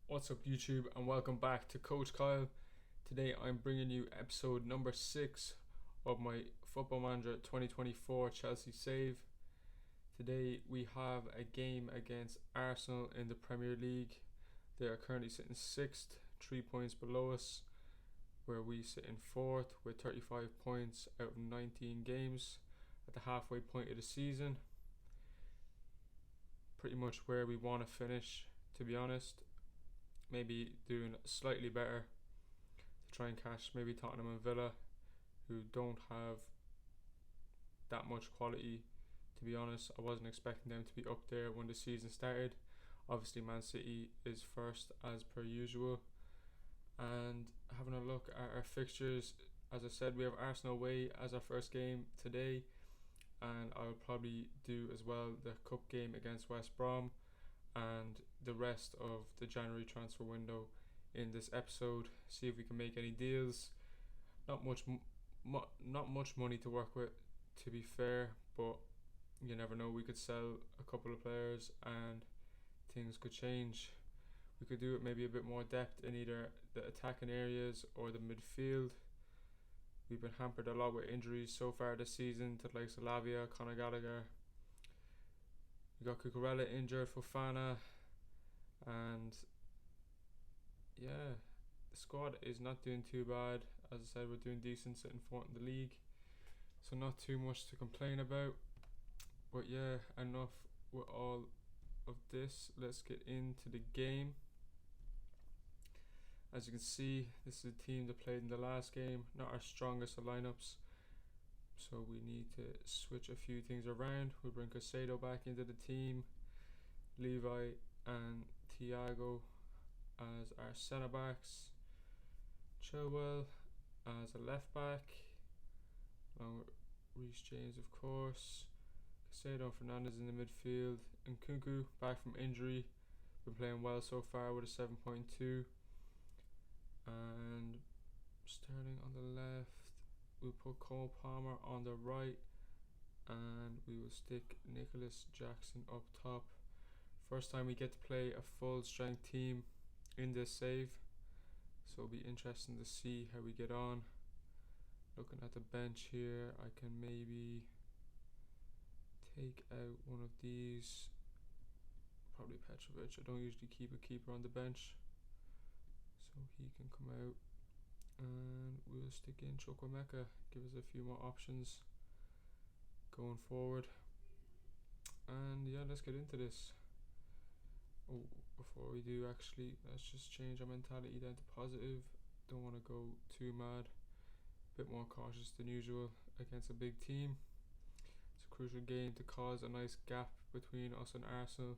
What's up, YouTube, and welcome back to Coach Kyle. Today I'm bringing you episode number 6 of my Football Manager 2024 Chelsea save. Today we have a game against Arsenal in the Premier League. They are currently sitting 6th, 3 points below us, where we sit in 4th with 35 points out of 19 games at the halfway point of the season. Pretty much where we want to finish, to be honest. Maybe doing slightly better to try and catch maybe Tottenham and Villa, who don't have that much quality. To be honest, I wasn't expecting them to be up there when the season started. Obviously Man City is first as per usual. And having a look at our fixtures, as I said, we have Arsenal away as our first game today, and I'll probably do as well the cup game against West Brom and the rest of the January transfer window in this episode. See if we can make any deals. Not much money to work with, to be fair, but you never know. We could sell a couple of players and things could change. We could do it maybe a bit more depth in either the attacking areas or the midfield. We've been hampered a lot with injuries so far this season to the likes of Lavia, Conor Gallagher. We got Cucurella injured, Fofana, and yeah, the squad is not doing too bad. As I said, we're doing decent, sitting 4th in the league, so not too much to complain about. But yeah, enough with all of this. Let's get into the game. As you can see, this is a team that played in the last game. Not our strongest of lineups, so we need to switch a few things around. We'll bring Caicedo back into the team, Levi and Thiago as our centre backs, Chilwell as a left back, along with Reece James of course, Caicedo and Fernandes in the midfield, and Nkunku back from injury, been playing well so far with a 7.2, and Sterling on the left. We'll put Cole Palmer on the right, and we will stick Nicholas Jackson up top. First time we get to play a full strength team in this save, so it'll be interesting to see how we get on. Looking at the bench here, I can maybe take out one of these, probably Petrovic. I don't usually keep a keeper on the bench, so he can come out. And we'll stick in Chukwuemeka, give us a few more options going forward. And yeah, let's get into this. Oh, before we do, actually, let's just change our mentality down to positive. Don't want to go too mad. A bit more cautious than usual against a big team. It's a crucial game to cause a nice gap between us and Arsenal,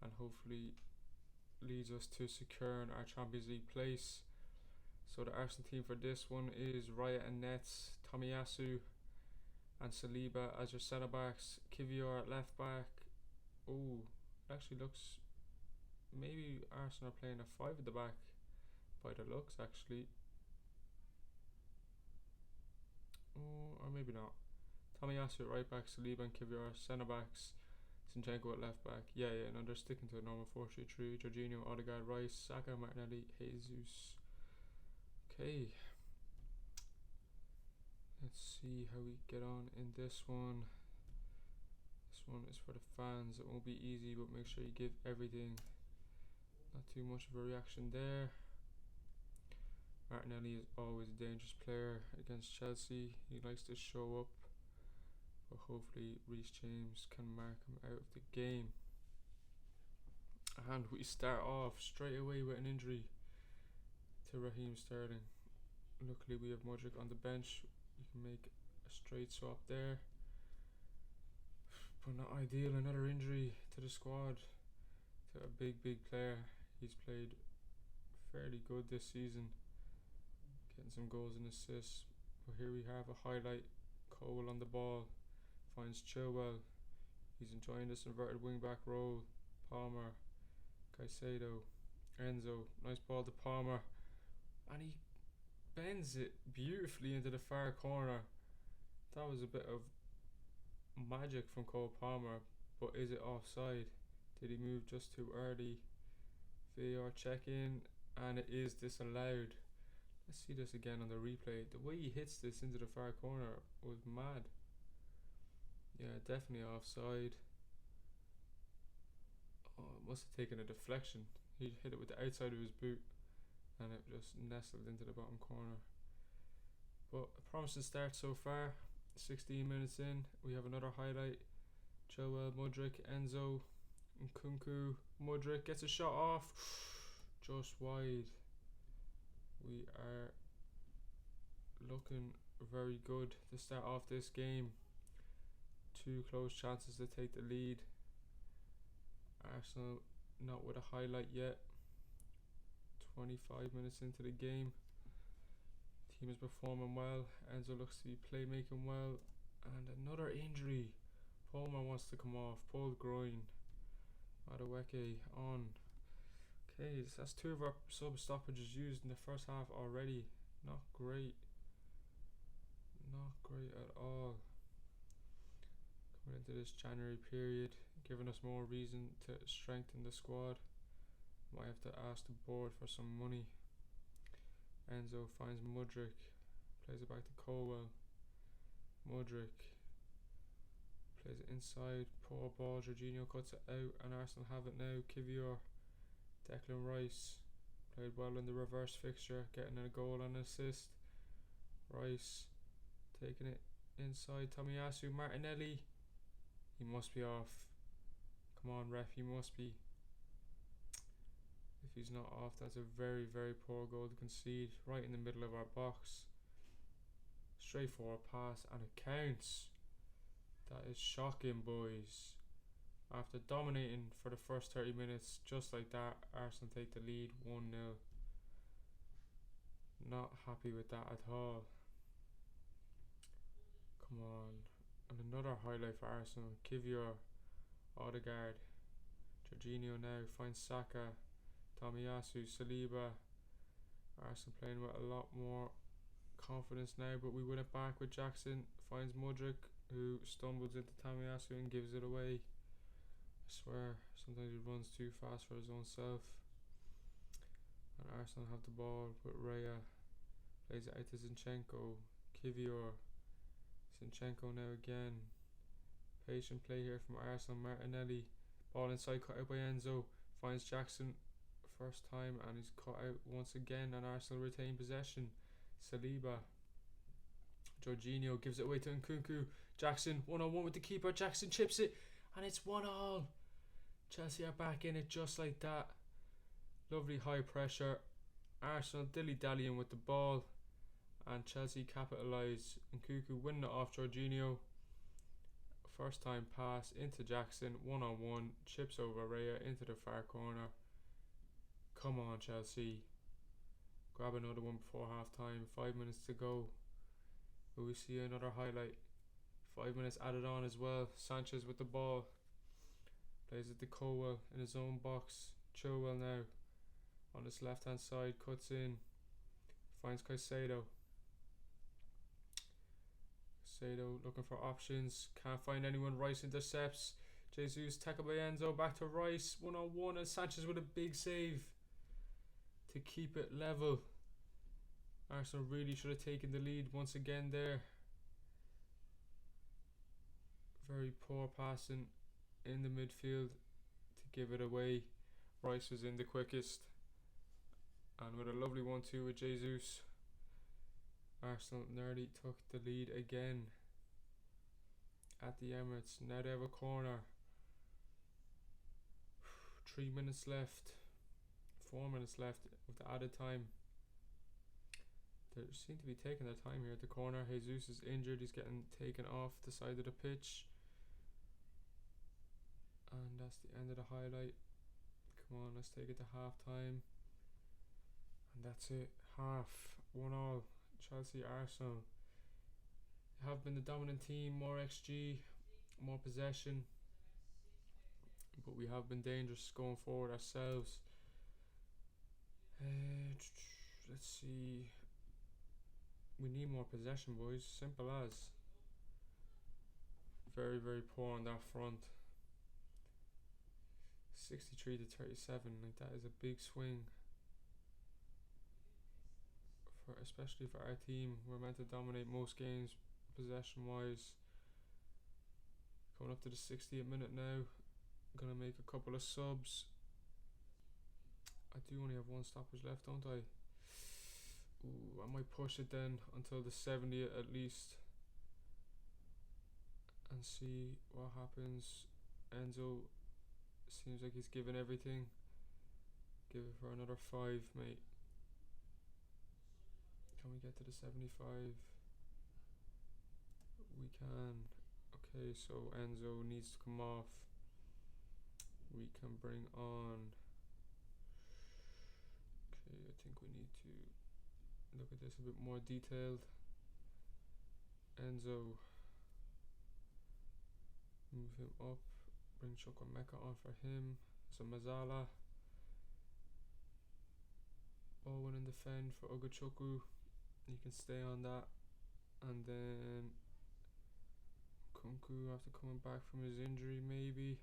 and hopefully leads us to securing our Champions League place. So the Arsenal team for this one is Raya and Nets, Tomiyasu and Saliba as your centre backs, Kivior at left back. Oh, it actually looks, maybe Arsenal are playing a 5 at the back by the looks actually. Oh, or maybe not. Tomiyasu at right back, Saliba and Kivior centre backs, Zinchenko at left back. Yeah, no, they're sticking to a normal 4-3-3. Jorginho, Odegaard, Rice, Saka, Martinelli, Jesus. Okay, let's see how we get on in this one. This one is for the fans. It won't be easy, but make sure you give everything. Not too much of a reaction there. Martinelli is always a dangerous player against Chelsea. He likes to show up, but hopefully Reece James can mark him out of the game. And we start off straight away with an injury to Raheem Sterling. Luckily we have Modric on the bench. You can make a straight swap there, but not ideal. Another injury to the squad, to a big player. He's played fairly good this season, getting some goals and assists. But here we have a highlight. Cole on the ball, finds Chilwell. He's enjoying this inverted wing back role. Palmer, Caicedo, Enzo. Nice ball to Palmer, and he bends it beautifully into the far corner. That was a bit of magic from Cole Palmer, but is it offside? Did he move just too early? VAR check in, and it is disallowed. Let's see this again on the replay. The way he hits this into the far corner was mad. Yeah, definitely offside. Oh, it must have taken a deflection. He hit it with the outside of his boot and it just nestled into the bottom corner. But a promising start so far. 16 minutes in, we have another highlight. Joel, Mudryk, Enzo, Nkunku. Mudryk gets a shot off, just wide. We are looking very good to start off this game. 2 close chances to take the lead. Arsenal not with a highlight yet. 25 minutes into the game. Team is performing well. Enzo looks to be playmaking well. And another injury. Palmer wants to come off. Pulled groin. Madueke on. Okay, that's 2 of our sub stoppages used in the first half already. Not great. Not great at all. Coming into this January period, giving us more reason to strengthen the squad. Might have to ask the board for some money. Enzo finds Mudryk, plays it back to Colwell. Mudryk plays it inside, poor ball. Jorginho cuts it out, and Arsenal have it now. Kivior, Declan Rice played well in the reverse fixture, getting a goal and an assist. Rice taking it inside. Tomiyasu, Martinelli. He must be off. Come on, ref, he must be. If he's not off, that's a very, very poor goal to concede. Right in the middle of our box. Straightforward pass, and it counts. That is shocking, boys. After dominating for the first 30 minutes, just like that, Arsenal take the lead 1-0. Not happy with that at all. Come on. And another highlight for Arsenal. Kivior, Odegaard. Jorginho now finds Saka. Tomiyasu, Saliba. Arsenal playing with a lot more confidence now, but we win it back with Jackson. Finds Mudryk, who stumbles into Tomiyasu and gives it away. I swear, sometimes he runs too fast for his own self. And Arsenal have the ball, but Raya plays it out to Zinchenko. Kivior. Zinchenko now again. Patient play here from Arsenal. Martinelli. Ball inside, cut out by Enzo. Finds Jackson first time, and he's cut out once again, and Arsenal retain possession. Saliba. Jorginho gives it away to Nkunku. Jackson 1-on-1 with the keeper. Jackson chips it, and it's 1-1. Chelsea are back in it just like that. Lovely high pressure. Arsenal dilly-dallying with the ball, and Chelsea capitalise. Nkunku winning it off Jorginho. First time pass into Jackson. 1-on-1. Chips over Raya into the far corner. Come on, Chelsea. Grab another one before half time. 5 minutes to go. Will we see another highlight? 5 minutes added on as well. Sanchez with the ball. Plays it to Colwell in his own box. Chilwell now on his left hand side. Cuts in. Finds Caicedo. Caicedo looking for options. Can't find anyone. Rice intercepts. Jesus tackled by Enzo. Back to Rice. 1-on-1, and Sanchez with a big save to keep it level. Arsenal really should have taken the lead once again there. Very poor passing in the midfield to give it away. Rice was in the quickest, and with a lovely 1-2 with Jesus, Arsenal nearly took the lead again at the Emirates. Now they have a corner. 3 minutes left. 4 minutes left with the added time. They seem to be taking their time here at the corner. Jesus is injured. He's getting taken off the side of the pitch. And that's the end of the highlight. Come on, let's take it to half time. And that's it. Half. 1-1. Chelsea Arsenal have been the dominant team. More XG, more possession, but we have been dangerous going forward ourselves. Let's see. We need more possession, boys. Simple as. Very, very poor on that front. 63 to 37. Like, that is a big swing for, especially for our team. We're meant to dominate most games possession wise. Coming up to the 60th minute now. Gonna make a couple of subs. I do only have one stoppage left, don't I? Ooh, I might push it then until the 70th at least and see what happens. Enzo seems like he's given everything. Give it for another 5, mate. Can we get to the 75? We can. Okay, so Enzo needs to come off. We can bring on. Okay, I think we need to look at this a bit more detailed. Enzo. Move him up. Bring Chukwuemeka on for him. So Mazala. Owen and defend for Ugochukwu. You can stay on that. And then Kunku after coming back from his injury, maybe.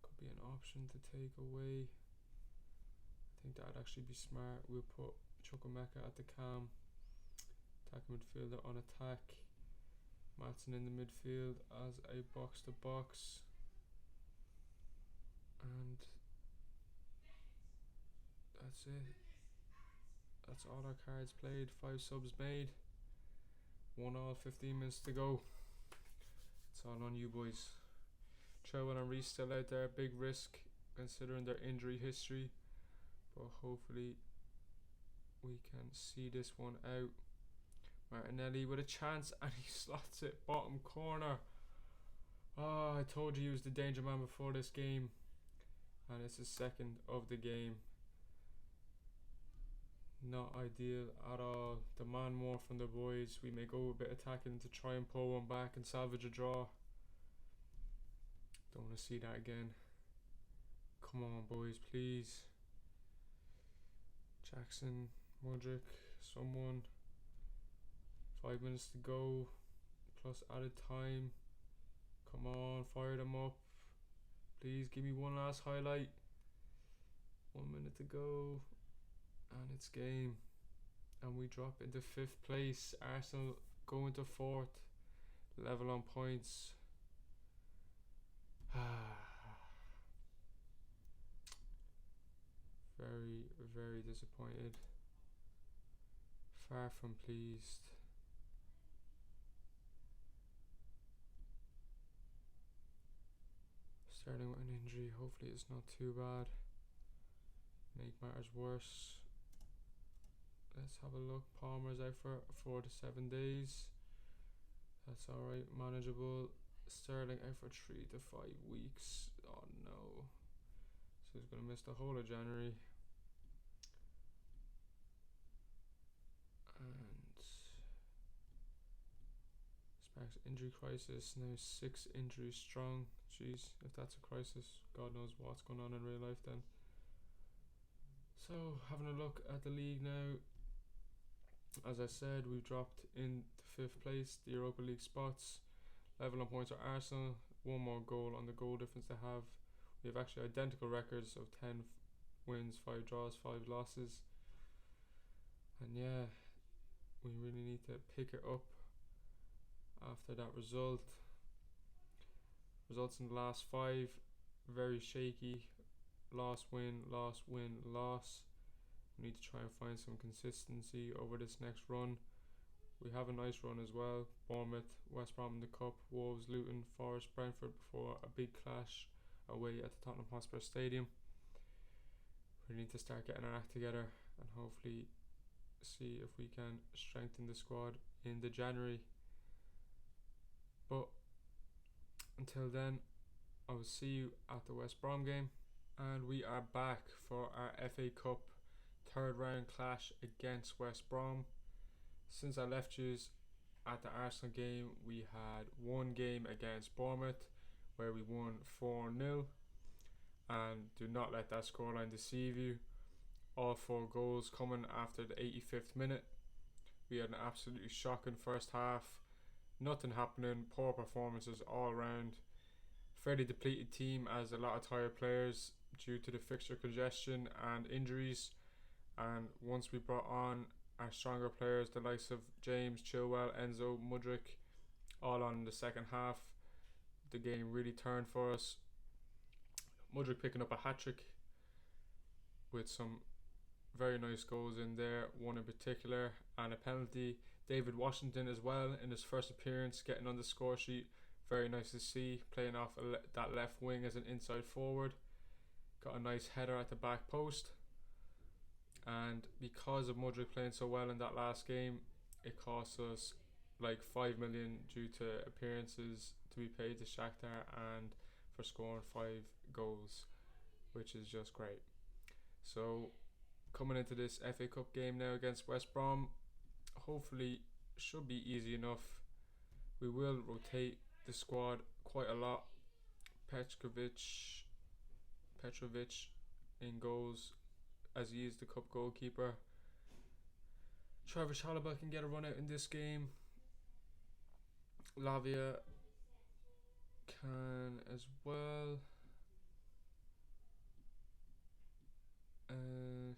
Could be an option to take away. I think that'd actually be smart. We'll put Chukwuemeka at the cam. Attacking midfielder on attack. Matson in the midfield as a box to box. And that's it. That's all our cards played. 5 subs made. 1-1, 15 minutes to go. It's all on you boys. Trevor and Reece still out there. Big risk considering their injury history. But hopefully we can see this one out. Martinelli with a chance and he slots it bottom corner. I told you he was the danger man before this game. And it's his second of the game. Not ideal at all. Demand more from the boys. We may go a bit attacking to try and pull one back and salvage a draw. Don't want to see that again. Come on boys, please. Jackson, Mudryk, someone. 5 minutes to go. Plus added time. Come on, fire them up. Please give me one last highlight. 1 minute to go. And it's game. And we drop into 5th place. Arsenal go into 4th. Level on points. Very, very disappointed. Far from pleased. Starting with an injury. Hopefully it's not too bad. Make matters worse. Let's have a look. Palmer's out for 4 to 7 days. That's alright, manageable. Sterling out for 3 to 5 weeks. Oh no. So he's going to miss the whole of January. And Sparks injury crisis. Now 6 injuries strong. Jeez, if that's a crisis, God knows what's going on in real life then. So having a look at the league now. As I said, we've dropped into 5th place, the Europa League spots. Level on points are Arsenal. 1 more goal on the goal difference they have. We have actually identical records of 10 wins, 5 draws, 5 losses. And yeah, we really need to pick it up after that result. Results in the last 5, very shaky. Loss, win, loss, win, loss. We need to try and find some consistency over this next run. We have a nice run as well. Bournemouth, West Brom in the Cup, Wolves, Luton, Forest, Brentford before a big clash away at the Tottenham Hotspur Stadium. We need to start getting our act together and hopefully see if we can strengthen the squad in the January. But until then, I will see you at the West Brom game. And we are back for our FA Cup 3rd round clash against West Brom. Since I left you at the Arsenal game, we had 1 game against Bournemouth where we won 4-0. And do not let that scoreline deceive you. All 4 goals coming after the 85th minute. We had an absolutely shocking first half. Nothing happening, poor performances all around. fairly depleted team as a lot of tired players due to the fixture congestion and injuries. And once we brought on our stronger players, the likes of James, Chilwell, Enzo, Mudryk, all on in the second half, the game really turned for us. Mudryk picking up a hat-trick with some very nice goals in there, one in particular, and a penalty. David Washington as well in his first appearance, getting on the score sheet. Very nice to see, playing off that left wing as an inside forward. Got a nice header at the back post. And because of Mudryk playing so well in that last game, it cost us like 5 million due to appearances to be paid to Shakhtar and for scoring 5 goals, which is just great. So coming into this FA Cup game now against West Brom, hopefully should be easy enough. We will rotate the squad quite a lot. Petrovic in goals, as he is the cup goalkeeper. Trevor Chalobah can get a run out in this game. Lavia can as well.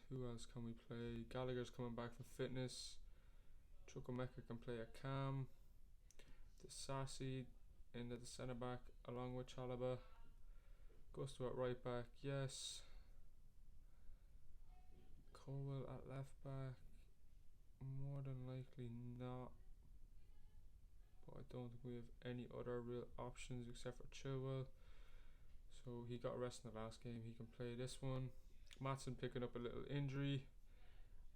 Who else can we play? Gallagher's coming back from fitness. Chukwemeka can play a cam. Sassy in the centre back along with Chalobah. Gusto at right back, yes. Colwell at left back, more than likely not. But I don't think we have any other real options except for Chilwell. So he got arrested in the last game, he can play this one. Matson picking up a little injury.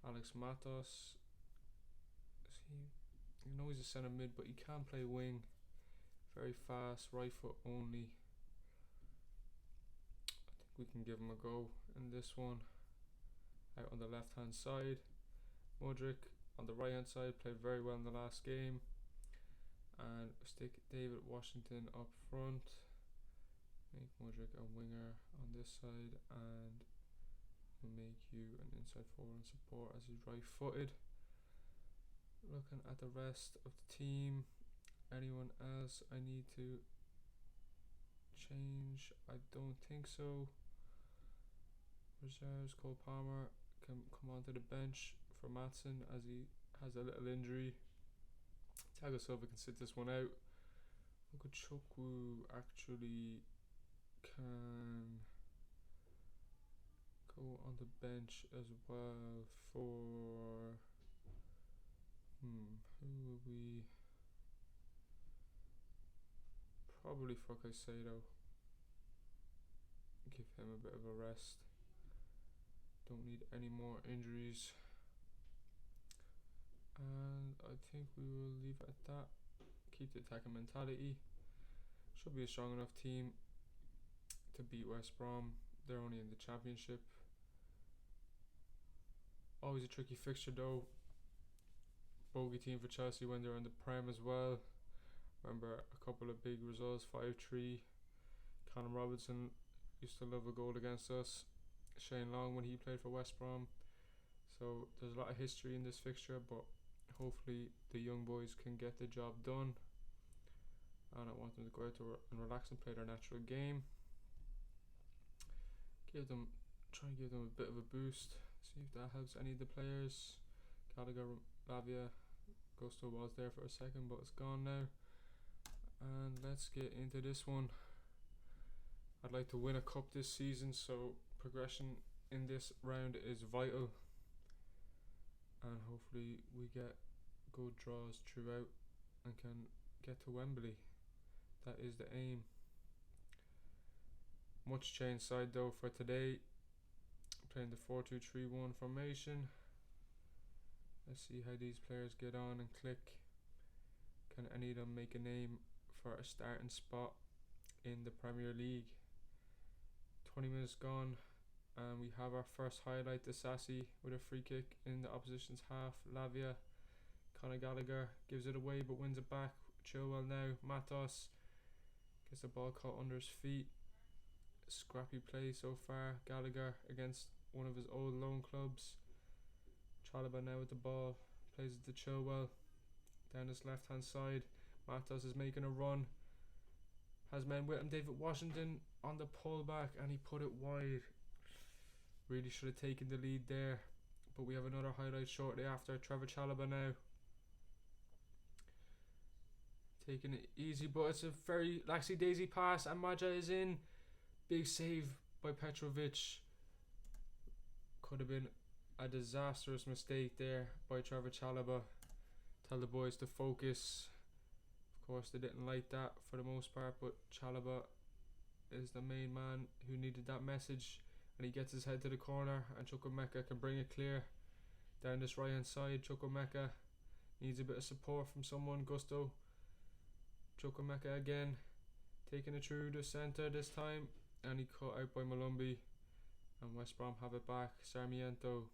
Alex Matos. You know he's a centre mid, but he can play wing. Very fast, right foot only. I think we can give him a go in this one. Out on the left hand side. Mudryk on the right hand side played very well in the last game. And stick David Washington up front. Make Mudryk a winger on this side, and make you an inside forward and support as he's right footed. Looking at the rest of the team, anyone else I need to change? I don't think so. Reserves, Cole Palmer can come onto the bench for Matson as he has a little injury. Thiago Silva can sit this one out. Okuchukwu actually can go on the bench as well for who will we probably for Caicedo. Give him a bit of a rest. Don't need any more injuries. And I think we will leave it at that. Keep the attacking mentality. Should be a strong enough team to beat West Brom. They're only in the championship. Always a tricky fixture though. Bogey team for Chelsea when they're in the Prem as well. Remember a couple of big results, 5-3. Conor Robinson used to love a goal against us. Shane Long when he played for West Brom. So there's a lot of history in this fixture, but hopefully the young boys can get the job done. And I want them to go out and relax and play their natural game. Try and give them a bit of a boost. See if that helps any of the players. Gallagher, Lavia, Gusto was there for a second, but it's gone now. And let's get into this one. I'd like to win a cup this season, so progression in this round is vital. And hopefully we get good draws throughout and can get to Wembley. That is the aim. Much change side though for today. Playing the 4-2-3-1 formation. Let's see how these players get on and click. Can any of them make a name for a starting spot in the Premier League? 20 minutes gone, and we have our first highlight. The Sassy with a free kick in the opposition's half. Lavia, Conor Gallagher gives it away but wins it back. Chilwell now. Matos gets the ball caught under his feet. Scrappy play so far. Gallagher against one of his old loan clubs. Chalobah now with the ball, plays it to Chilwell down his left hand side. Matos is making a run, has men with him. David Washington on the pullback, and he put it wide. Really should have taken the lead there. But we have another highlight shortly after. Trevor Chalobah now taking it easy, but it's a very laxy daisy pass, and Maja is in. Big save by Petrovic. Could have been a disastrous mistake there by Trevor Chalobah. Tell the boys to focus. Of course they didn't like that for the most part, but Chalobah is the main man who needed that message, and he gets his head to the corner, and Chukwuemeka can bring it clear down this right hand side. Chukwuemeka needs a bit of support from someone. Gusto. Chukwuemeka again, taking it through the centre this time, and he cut out by Malumbi, and West Brom have it back. Sarmiento,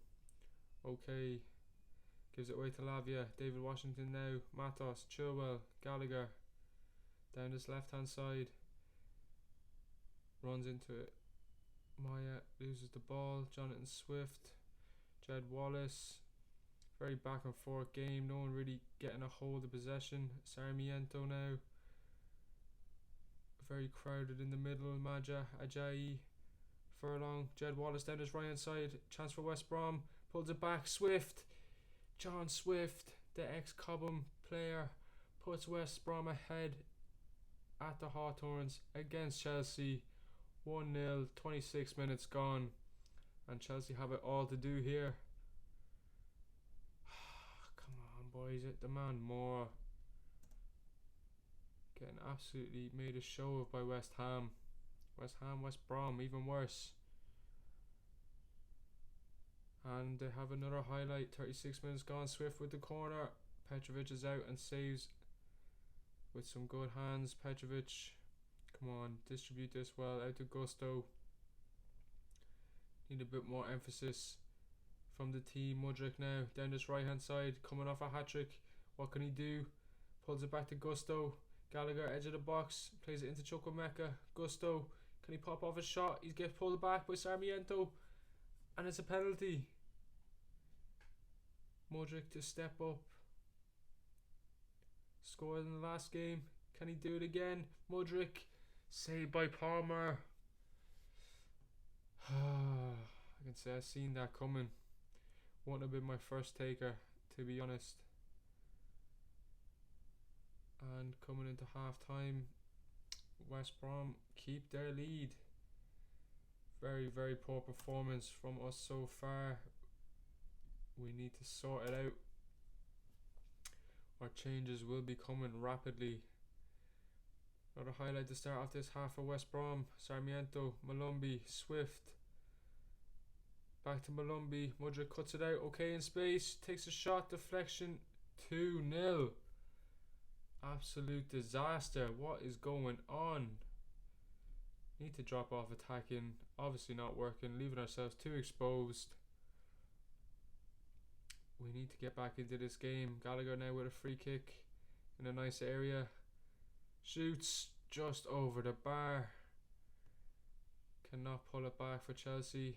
okay, gives it away to Lavia. David Washington now, Matos, Chilwell, Gallagher, down this left hand side, runs into it. Maya loses the ball. Jonathan Swift, Jed Wallace, very back and forth game, no one really getting a hold of possession. Sarmiento now, very crowded in the middle. Maja, Ajayi, Furlong, Jed Wallace down his right hand side, chance for West Brom, pulls it back. Swift, John Swift, the ex-Cobham player, puts West Brom ahead at the Hawthorns against Chelsea. 1-0, 26 minutes gone, and Chelsea have it all to do here. Come on boys, demand more. Getting absolutely made a show of by West Ham. West Brom, even worse. And they have another highlight. 36 minutes gone. Swift with the corner. Petrovic is out and saves with some good hands. Petrovic, come on, distribute this well out to Gusto. Need a bit more emphasis from the team. Mudryk now down this right hand side, coming off a hat-trick. What can he do? Pulls it back to Gusto. Gallagher, edge of the box, plays it into Chukwuemeka. Gusto, can he pop off a shot? He gets pulled back by Sarmiento, and it's a penalty. Mudryk to step up. Scored in the last game. Can he do it again? Mudryk, saved by Palmer. I can say I've seen that coming. Wouldn't have been my first taker, to be honest. And coming into half time, West Brom keep their lead. Very, very poor performance from us so far. We need to sort it out. Our changes will be coming rapidly. Another highlight to start off this half for West Brom. Sarmiento, Malumbi, Swift. Back to Malumbi. Mudryk cuts it out. Okay in space. Takes a shot. Deflection. 2-0. Absolute disaster. What is going on? Need to drop off attacking. Obviously not working. Leaving ourselves too exposed. We need to get back into this game. Gallagher now with a free kick in a nice area. Shoots just over the bar. Cannot pull it back for Chelsea.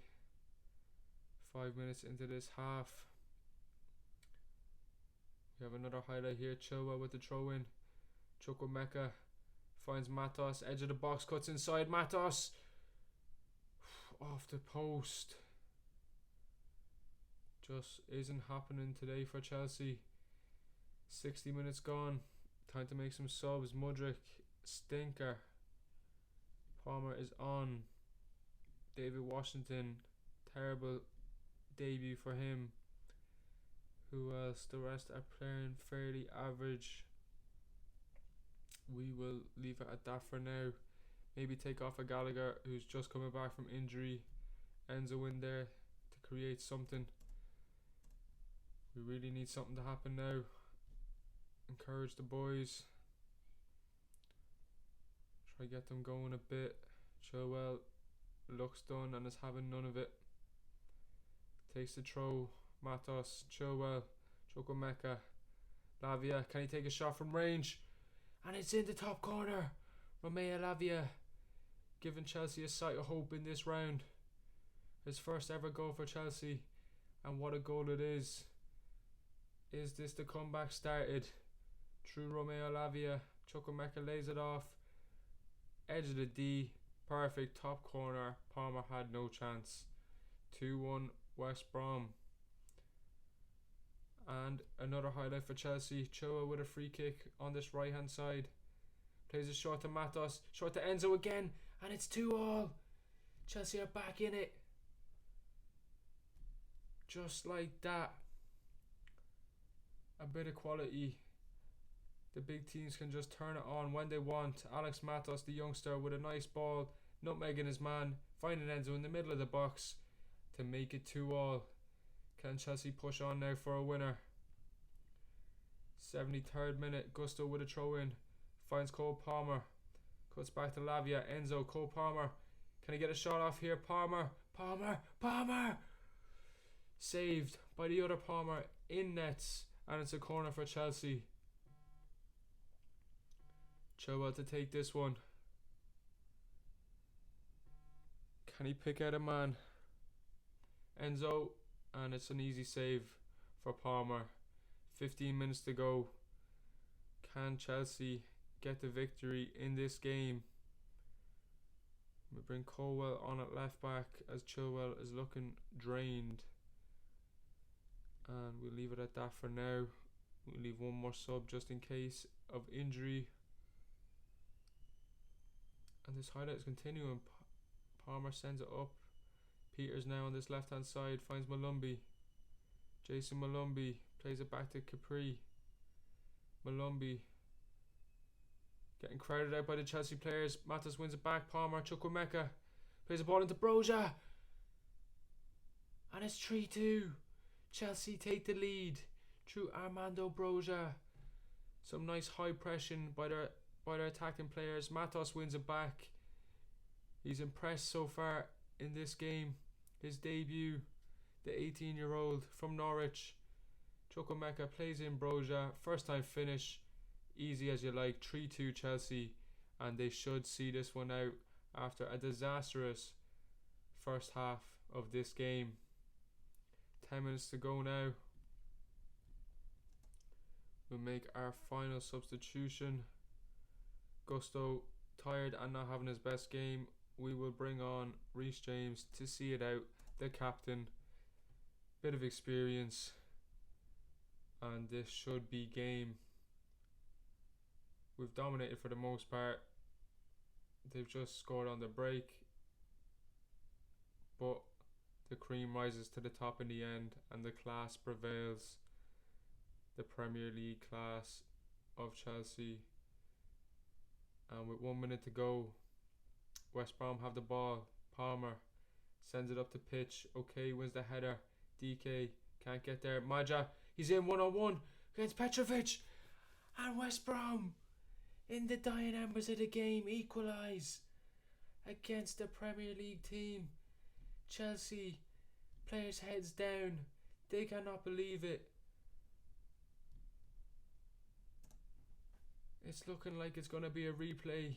5 minutes into this half. We have another highlight here. Chilwell with the throw in. Chukwuemeka finds Matos. Edge of the box. Cuts inside. Matos. Off the post. Just isn't happening today for Chelsea. 60 minutes gone. Time to make some subs. Mudryk. Stinker. Palmer is on. David Washington. Terrible debut for him. Who else? The rest are playing fairly average. We will leave it at that for now. Maybe take off a Gallagher who's just coming back from injury. Enzo in there to create something. We really need something to happen now. Encourage the boys. Try get them going a bit. Chilwell looks done and is having none of it. Takes the throw. Matos, Chilwell, Chukwuemeka, Lavia. Can he take a shot from range? And it's in the top corner. Romeo Lavia giving Chelsea a sight of hope in this round. His first ever goal for Chelsea. And what a goal it is. Is this the comeback started? Through Romeo Lavia. Chukwuemeka lays it off. edge of the D, perfect top corner. Palmer had no chance. 2-1 West Brom. And another highlight for Chelsea. Chua with a free kick on this right hand side. Plays it short to Matos. Short to Enzo again. And it's 2-2. Chelsea are back in it. Just like that. A bit of quality. The big teams can just turn it on when they want. Alex Matos, the youngster, with a nice ball. Nutmegging his man. Finding Enzo in the middle of the box to make it 2-2. Can Chelsea push on now for a winner? 73rd minute. Gusto with a throw in. Finds Cole Palmer. Cuts back to Lavia. Enzo. Cole Palmer. Can he get a shot off here? Palmer. Saved by the other Palmer. In nets. And it's a corner for Chelsea. Chilwell to take this one. Can he pick out a man? Enzo. And it's an easy save for Palmer. 15 minutes to go. Can Chelsea get the victory in this game? We bring Colwell on at left back as Chilwell is looking drained. And we'll leave it at that for now. We'll leave one more sub just in case of injury. And this highlight is continuing. Palmer sends it up. Peters now on this left hand side finds Malumbi. Jason Malumbi plays it back to Capri. Malumbi getting crowded out by the Chelsea players. Matas wins it back. Palmer. Chukwuemeka plays the ball into Broja. And it's 3-2. Chelsea take the lead through Armando Broja. Some nice high pressing by their attacking players. Matos wins it back. He's impressed so far in this game. His debut, the 18-year-old from Norwich. Chukwuemeka plays in Broja. First time finish. Easy as you like. 3-2 Chelsea. And they should see this one out after a disastrous first half of this game. 10 minutes to go now. We'll make our final substitution. Gusto, tired and not having his best game. We will bring on Reece James to see it out. The captain. Bit of experience. And this should be game. We've dominated for the most part. They've just scored on the break. But the cream rises to the top in the end. And the class prevails. The Premier League class of Chelsea. And with 1 minute to go, West Brom have the ball. Palmer sends it up the pitch. Okay, wins the header. DK can't get there. Maja, he's in 1-on-1 against Petrovic. And West Brom, in the dying embers of the game, equalise against the Premier League team. Chelsea, players' heads down. They cannot believe it. It's looking like it's going to be a replay.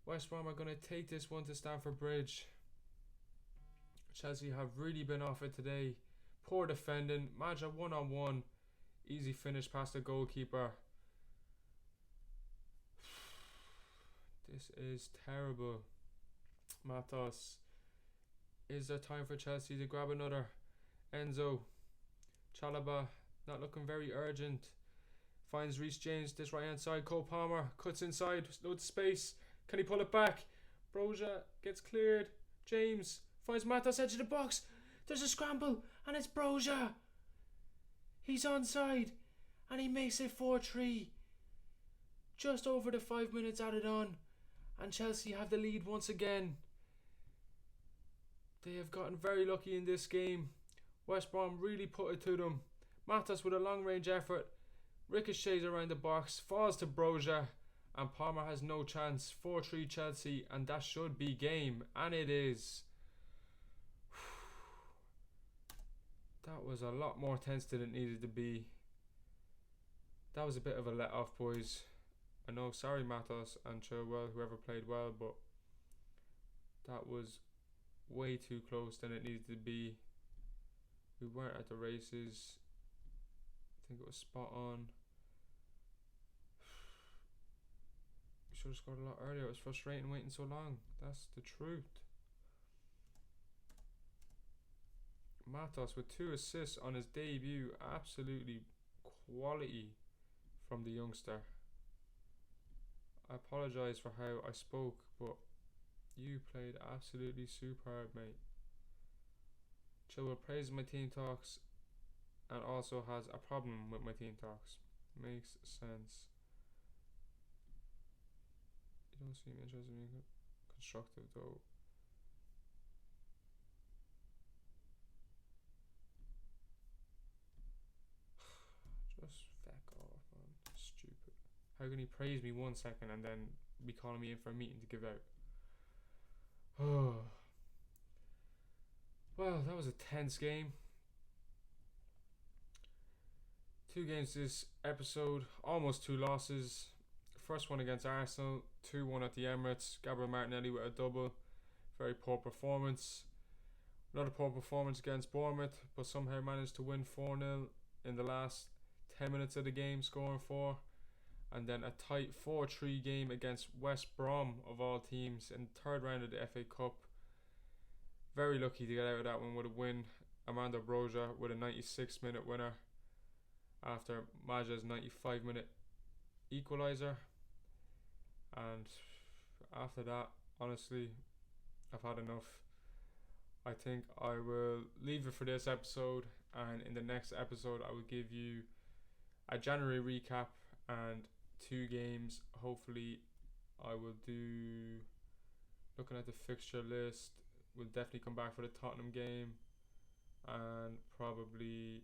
West Brom are going to take this one to Stamford Bridge. Chelsea have really been off it today. Poor defending. Maja 1-on-1. Easy finish past the goalkeeper. This is terrible. Matos. Is there time for Chelsea to grab another? Enzo. Chalaba. Not looking very urgent. Finds Reece James, this right hand side. Cole Palmer cuts inside, loads of space. Can he pull it back? Broja gets cleared. James finds Matos edge of the box. There's a scramble and it's Broja. He's onside and he makes it 4-3. Just over the 5 minutes added on. And Chelsea have the lead once again. They have gotten very lucky in this game. West Brom really put it to them. Matos with a long range effort. Ricochets around the box, falls to Broja, and Palmer has no chance. 4-3 Chelsea, and that should be game, and it is. That was a lot more tense than it needed to be. That was a bit of a let off, boys. I know, sorry Matos and Chilwell, whoever played well, but that was way too close than it needed to be. We weren't at the races. I think it was spot on. should have scored a lot earlier. It was frustrating waiting so long. That's the truth. Matos with 2 assists on his debut. Absolutely quality from the youngster. I apologise for how I spoke, but you played absolutely superb, mate. Chilwell praises my team talks and also has a problem with my team talks. Makes sense. You don't seem interested in being constructive though. Just feck off, man. Stupid. How can he praise me 1 second and then be calling me in for a meeting to give out? Oh. Well, that was a tense game. 2 games this episode, almost 2 losses. First one against Arsenal, 2-1 at the Emirates. Gabriel Martinelli with a double. Very poor performance. Another poor performance against Bournemouth, but somehow managed to win 4-0 in the last 10 minutes of the game, scoring 4. And then a tight 4-3 game against West Brom, of all teams, in the 3rd round of the FA Cup. Very lucky to get out of that one with a win. Armando Broja with a 96-minute winner after Maja's 95-minute equaliser. And after that, honestly, I've had enough. I think I will leave it for this episode, and in the next episode I will give you a January recap and 2 games. Hopefully I will do, looking at the fixture list, we'll definitely come back for the Tottenham game, and probably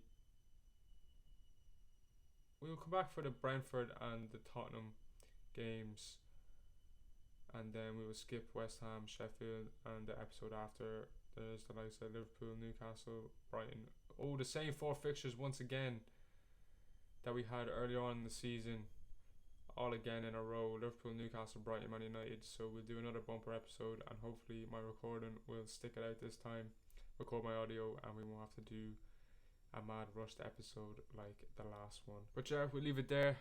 we'll come back for the Brentford and the Tottenham games, and then we will skip West Ham, Sheffield, and the episode after there's the likes of Liverpool, Newcastle, Brighton. Oh, the same 4 fixtures once again that we had earlier on in the season, all again in a row. Liverpool, Newcastle, Brighton, Man United. So we'll do another bumper episode, and hopefully my recording will stick it out this time, record my audio, and we won't have to do a mad rushed episode like the last one. But yeah, we'll leave it there.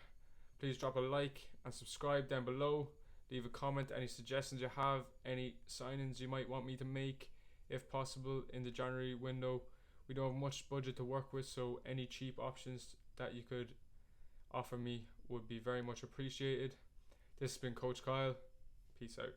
Please drop a like and subscribe down below. Leave a comment, any suggestions you have, any signings you might want me to make, if possible, in the January window. We don't have much budget to work with, so any cheap options that you could offer me would be very much appreciated. This has been Coach Kyle. Peace out.